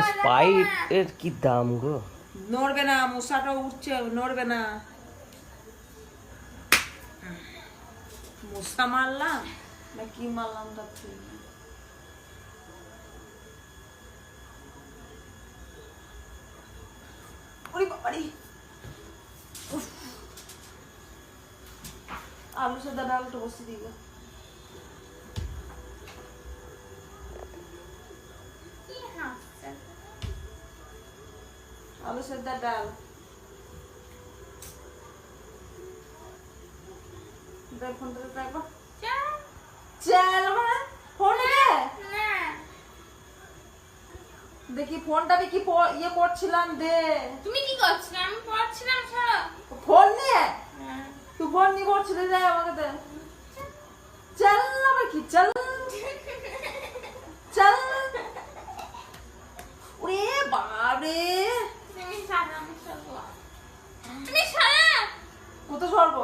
Sprite এর কি দাম গো? নড়বে না, মশাটা উঠছে, নড়বে না। মশা মারলাম না কি মারলাম তার ঠিক নেই। ওরে বাবারে, আলু সেদ্ধ ডালটা বসিয়ে দিই গো। আলু সেদ্ধ ডাল ফোনটা দেখো। চল ফোনে দেখি ফোনটা কি ইয়ে করছিলাম দে। তুমি কি করছিলে? আমি পড়ছিলাম। ছাড়ো ফোন নিয়ে। তুই ফোন নিয়ে করছিলি রে আমাকে দে। চল আবার কি চল চল। ওরে বাবারে, তুমি ছাড়ো, আমি সরবো। তুমি ছাড়ো। কত সরব?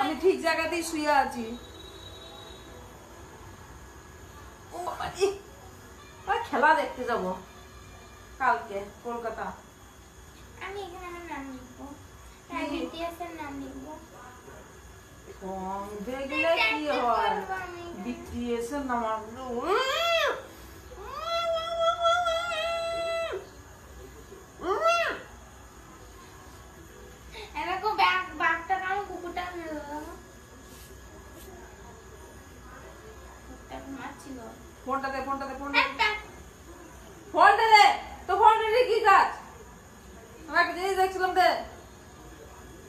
আমি ঠিক জায়গাতেই শুয়ে আছি। ও বাবা, খেলা দেখতে যাব কালকে কলকাতা। আমি এখানে আমার নাম লিখবো, বিটিএসের নাম লিখবো। দেখলে কি হয়? বিটিএস এর নাম এরকম বাঘটা কারণ কুকুরটা ঘুমাচ্ছিল। ফোনটা দে, ফোনটা দে, ফোনটা ফোনটা দে। তো ফোনটা দিয়ে কি কাজ? আমাকে জিনিস দেখছিলাম দে।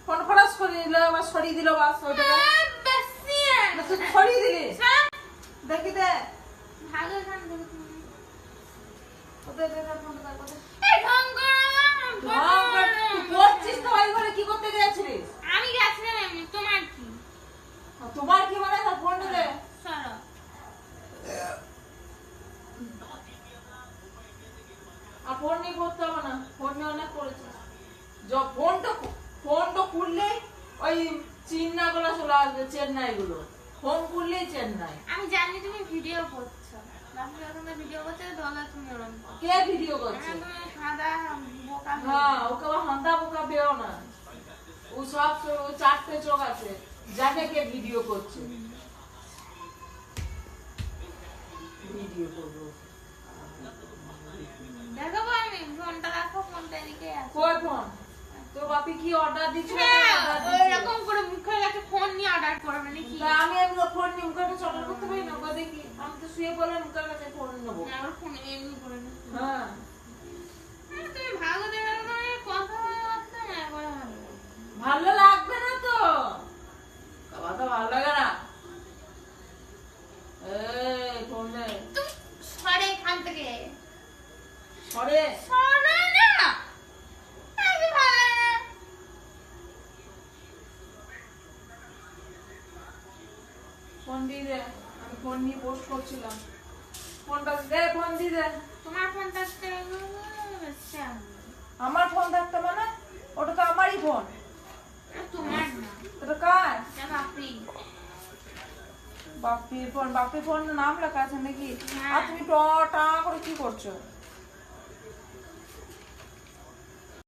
ফোন খরচ করে নিল, আবার সরিয়ে দিল। বাস ওইটাকে তুই সরিয়ে দিলি। দেখি দে। ভালো গান দেখো তুমি। ওদের দে ফোনটা দে। এই ঢং করো না। তুই পড়ছিস তো ওই ঘরে কি করতে গেছিলিস? আমি গেছিলাম এমনি, তোমার কি? তোমার কি মানে? তার ফোনটা দে। সরো। আর ফোন নিয়ে করতে হবে না, ফোন নিয়ে অনেক করেছিস। ফোনটা খুললেই ওই চিন্নাগুলো চলে আসবে, চেন্নাই গুলো। ফোন খুললেই চেন্নাই। আমি জানি তুমি ভিডিও করছো। বাপু যখন ভিডিও করছে দলা তুমি ওরকম করো। কে ভিডিও করছে? তুমি সাদা বোকা। হ্যাঁ, ওকে আবার হান্দা বোকা পেও না। ও সব ও চারটে চোখ আছে, জানে কে ভিডিও করছে। ভিডিও করবো দেখাবো আমি। ফোনটা রাখো, ফোনটা এদিকে আছে। কই ফোন? তো বাপি কি অর্ডার দিছিল? এরকম করে মুখের কাছে ফোন নিয়ে অর্ডার করবে নাকি? আমি ফোন নিয়ে মুখের কাছে অর্ডার করতে পারি না? দেখি আমি তো শুয়ে বলে মুখের কাছে ফোন নেবো। আমার ফোন এমনি করে না। হ্যাঁ, তুমি ভালো দেখে তুমি কথা বলতে না করে ভালো লাগবে না তো। কথা ভালো লাগে না। এই ফোন দে। তুমি সরে এখান থেকে। সরে সরে না। আমি ভালো না। ফোন দিয়ে দে। আমি ফোন নিয়ে পোস্ট করছিলাম। ফোনটা দে, ফোন দিয়ে দে। তোমার ফোনটা আমার ফোন থাকতে মানে? ওটা তো আমারই ফোন। তোমার না, ওটা কার? বাপি। বাপির ফোন। বাপির ফোন নাম লেখা আছে নাকি? হ্যাঁ। আর তুমি ট টা করে কি করছো?